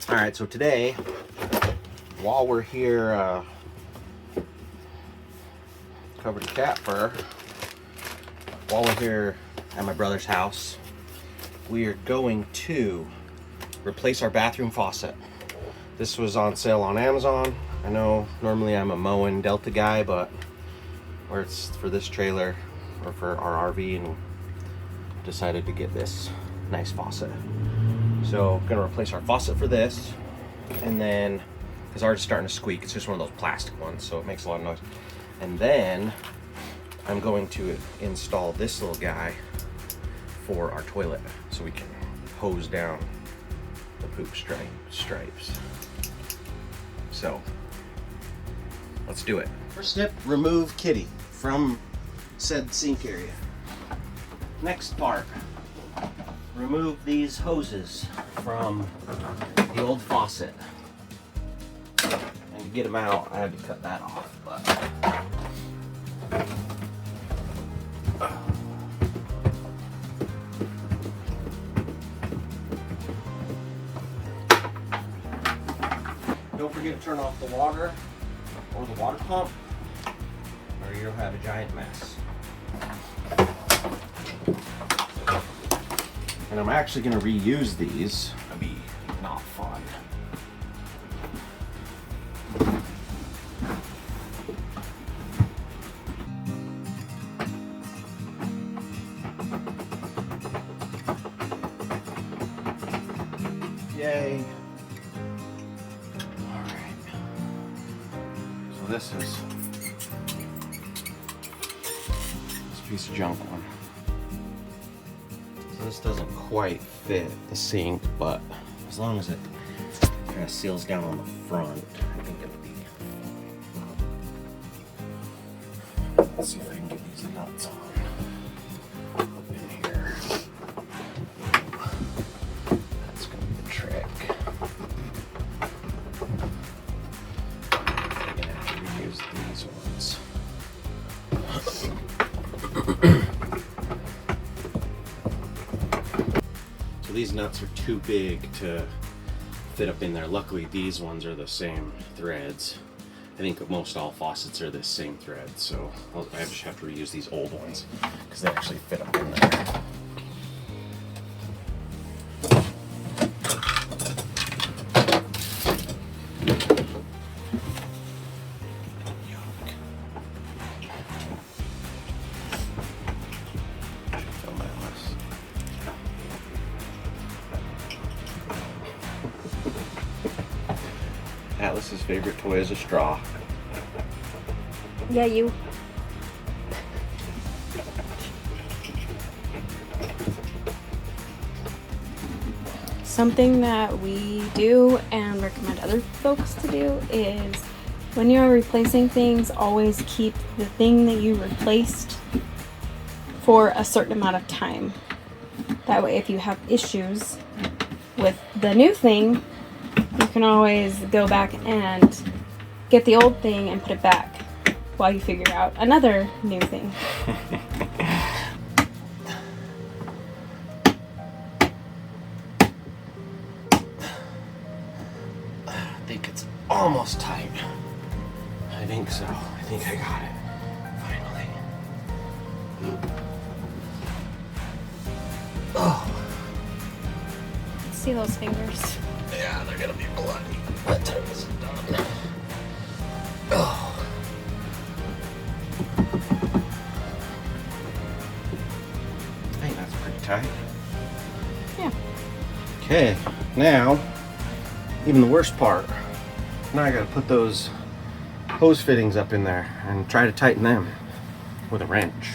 All right, so today, while we're here covered in cat fur, while we're here at my brother's house, we are going to replace our bathroom faucet. This was on sale on Amazon. I know normally I'm a Moen Delta guy, but where it's for this trailer or for our RV, and decided to get this nice faucet. So I'm gonna replace our faucet for this, and then because ours is starting to squeak, it's just one of those plastic ones, so it makes a lot of noise. And then I'm going to install this little guy for our toilet so we can hose down the poop stripes. So let's do it. First step, remove kitty from said sink area. Next part, remove these hoses from the old faucet. And to get them out, I had to cut that off, but don't forget to turn off the water or the water pump, or you'll have a giant mess. And I'm actually going to reuse these. It'll be not fun. Yay. Alright. So this is this piece of junk one. So this doesn't quite fit the sink, but as long as it kind of seals down on the front, I think it'll be fine. Let's see if I can get these nuts on up in here. That's gonna be the trick. I'm gonna have to reuse these ones. So these nuts are too big to fit up in there. Luckily, these ones are the same threads. I think most all faucets are the same thread, so I just have to reuse these old ones because they actually fit up in there. Atlas's favorite toy is a straw. Yeah, you. Something that we do and recommend other folks to do is when you're replacing things, always keep the thing that you replaced for a certain amount of time. That way, if you have issues with the new thing, you can always go back and get the old thing and put it back while you figure out another new thing. I think it's almost tight. I think so. I think I got it. Finally. Oh. See those fingers? Yeah, they're gonna be bloody by the time this is done. Oh. I think that's pretty tight. Yeah. Okay, now, even the worst part. Now I gotta put those hose fittings up in there and try to tighten them with a wrench.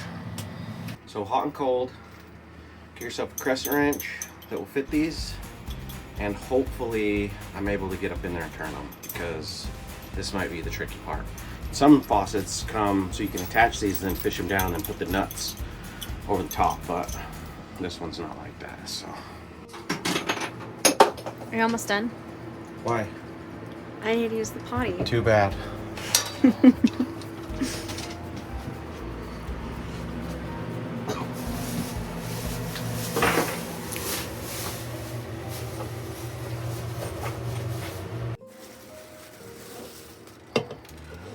So hot and cold, get yourself a crescent wrench that will fit these. And hopefully I'm able to get up in there and turn them, because this might be the tricky part. Some faucets come so you can attach these and then fish them down and put the nuts over the top, but this one's not like that, so. Are you almost done? Why? I need to use the potty. Too bad.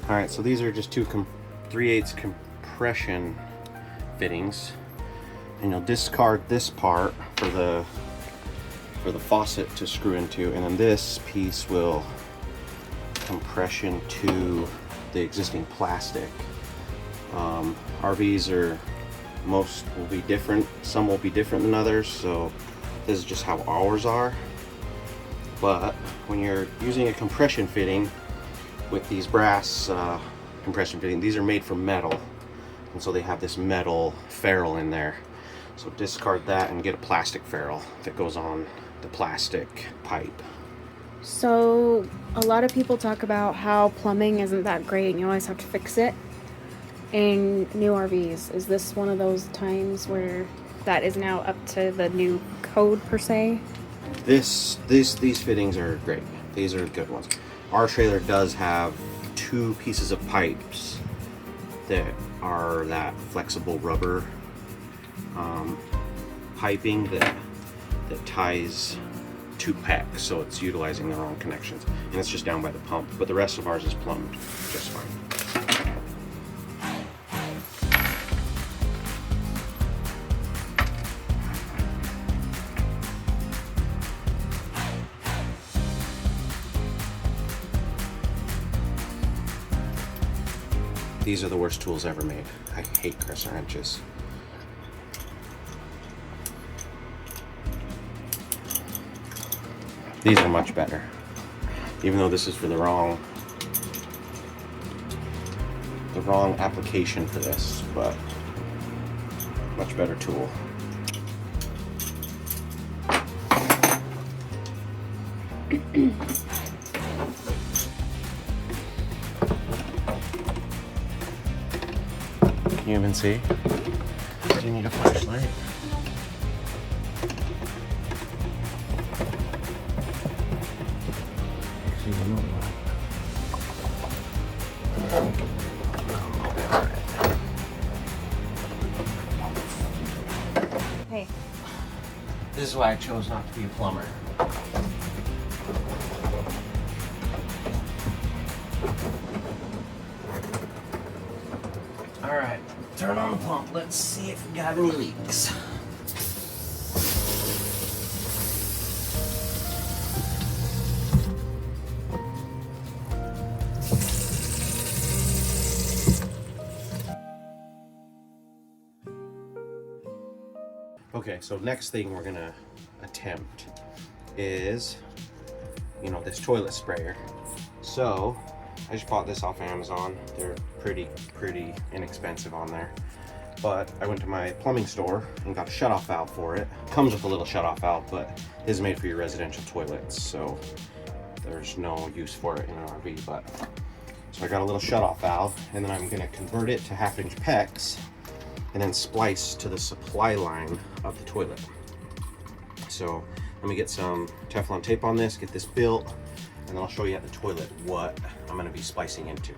All right, so these are just two 3/8 compression fittings, and you'll discard this part for the faucet to screw into, and then this piece will compression to the existing plastic. RVs are, most will be different, some will be different than others, so this is just how ours are. But when you're using a compression fitting with these brass compression fitting, these are made from metal, and so they have this metal ferrule in there. So discard that and get a plastic ferrule that goes on the plastic pipe. So a lot of people talk about how plumbing isn't that great and you always have to fix it in new RVs. Is this one of those times where that is now up to the new code per se? These fittings are great. These are good ones. Our trailer does have 2 pieces of pipes that are that flexible rubber piping that ties 2 PEX, so it's utilizing the wrong connections, and it's just down by the pump. But the rest of ours is plumbed just fine. These are the worst tools ever made. I hate crescent wrenches. These are much better, even though this is for the wrong application for this, but much better tool. Can you even see? Do you need a flashlight? Hey. This is why I chose not to be a plumber. Alright, turn on the pump. Let's see if we got any leaks. Okay, so next thing we're gonna attempt is, this toilet sprayer. So I just bought this off Amazon. They're pretty inexpensive on there. But I went to my plumbing store and got a shutoff valve for it. Comes with a little shutoff valve, but it is made for your residential toilets, so there's no use for it in an RV. So I got a little shutoff valve, and then I'm gonna convert it to 1/2-inch PEX and then splice to the supply line of the toilet. So let me get some Teflon tape on this, get this built, and then I'll show you at the toilet what I'm gonna be splicing into.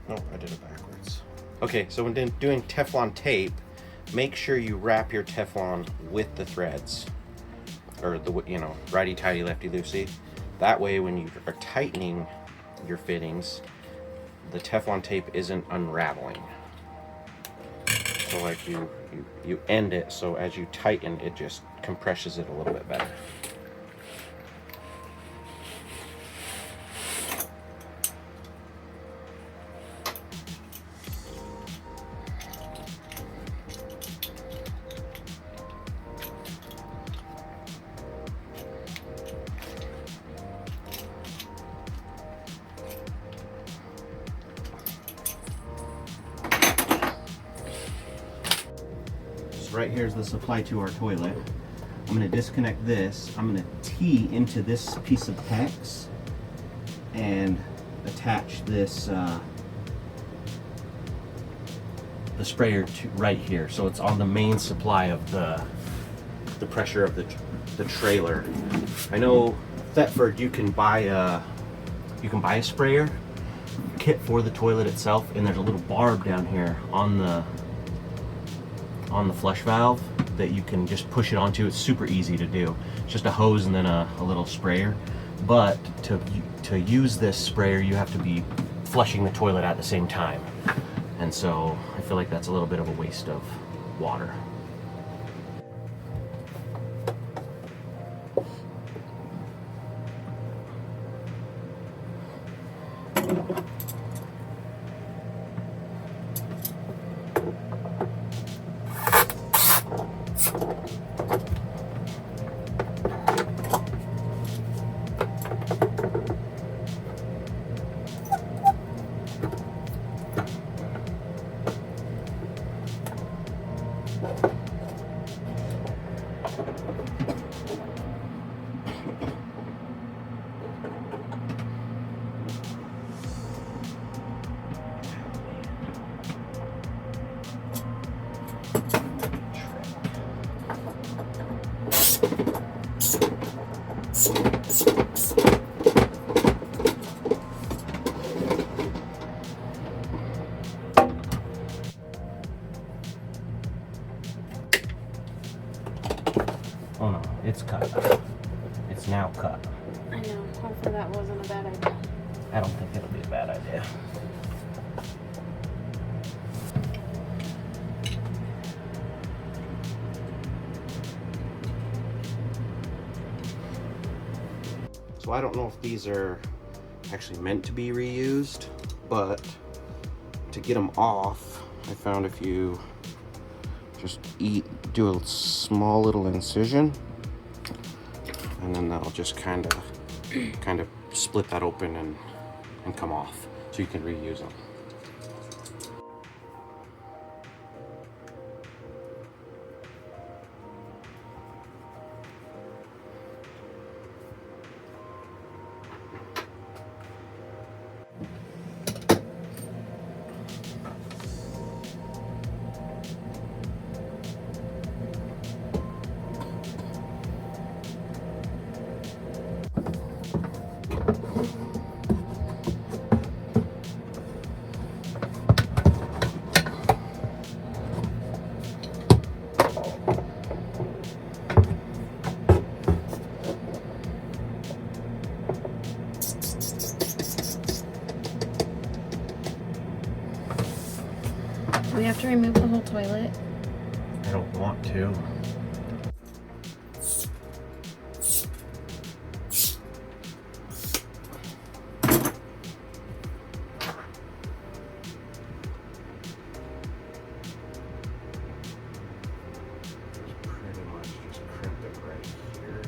Oh, I did it backwards. Okay, so when doing Teflon tape, make sure you wrap your Teflon with the threads, or the, righty-tighty, lefty-loosey. That way when you are tightening your fittings, the Teflon tape isn't unraveling. So like you end it, so as you tighten, it just compresses it a little bit better. Right here's the supply to our toilet. I'm going to disconnect this. I'm going to tee into this piece of PEX and attach this the sprayer to right here, so it's on the main supply of the pressure of the trailer. I know Thetford you can buy a sprayer kit for the toilet itself, and there's a little barb down here on the flush valve, that you can just push it onto. It's super easy to do. It's just a hose and then a little sprayer. But to use this sprayer, you have to be flushing the toilet at the same time. And so I feel like that's a little bit of a waste of water. Oh no, it's cut. It's now cut. I know. Hopefully that wasn't a bad idea. I don't think it'll be a bad idea. So I don't know if these are actually meant to be reused, but to get them off, I found if you just do a small little incision, and then that'll just kind of split that open and come off, so you can reuse them. Do we have to remove the whole toilet? I don't want to. Pretty much just crimp it right here.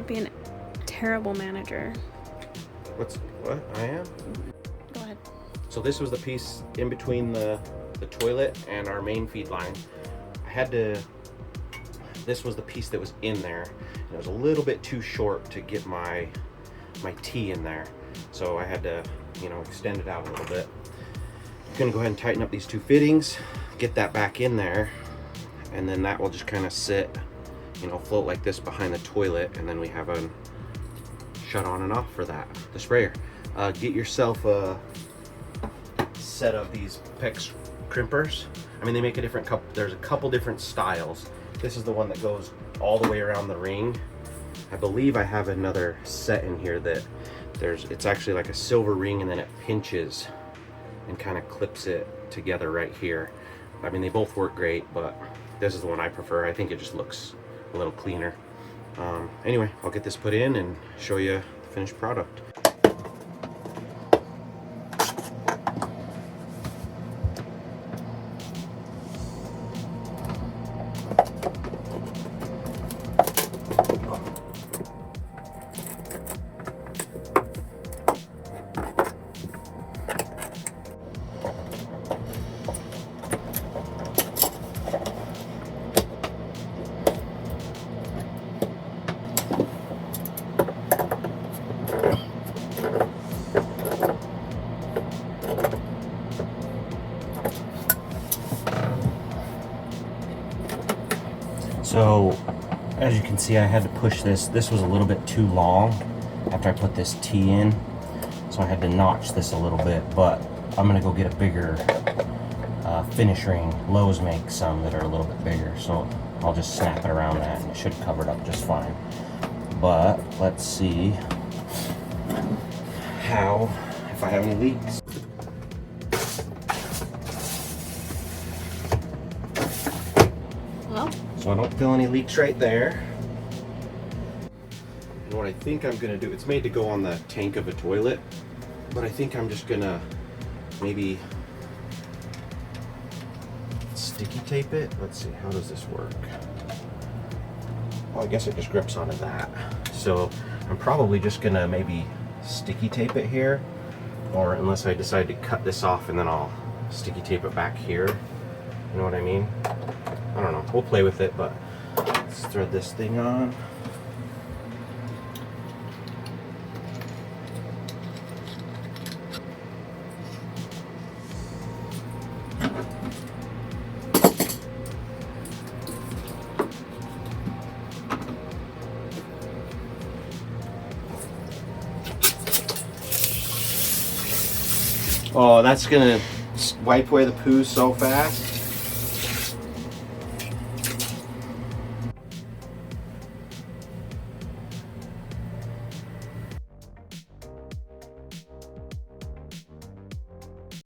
be a terrible manager. What? I am? Go ahead. So this was the piece in between the toilet and our main feed line. This was the piece that was in there. And it was a little bit too short to get my T in there. So I had to, extend it out a little bit. I'm gonna go ahead and tighten up these two fittings, get that back in there, and then that will just kind of sit, float like this behind the toilet, and then we have a shut on and off for the sprayer. Get yourself a set of these PEX crimpers. I mean, they make a different there's a couple different styles. This is the one that goes all the way around the ring. I believe I have another set in here that it's actually like a silver ring, and then it pinches and kind of clips it together right here. I mean, they both work great, but this is the one I prefer. I think it just looks a little cleaner. Anyway, I'll get this put in and show you the finished product. So, as you can see, I had to push this. This was a little bit too long after I put this T in, so I had to notch this a little bit, but I'm gonna go get a bigger finish ring. Lowe's makes some that are a little bit bigger, so I'll just snap it around that and it should cover it up just fine. But let's see if I have any leaks. So I don't feel any leaks right there. And what I think I'm gonna do, it's made to go on the tank of a toilet, but I think I'm just gonna maybe sticky tape it. Let's see, how does this work? Well, I guess it just grips onto that. So I'm probably just gonna maybe sticky tape it here, or unless I decide to cut this off and then I'll sticky tape it back here. You know what I mean? I don't know. We'll play with it, but let's thread this thing on. Oh, that's gonna wipe away the poo so fast.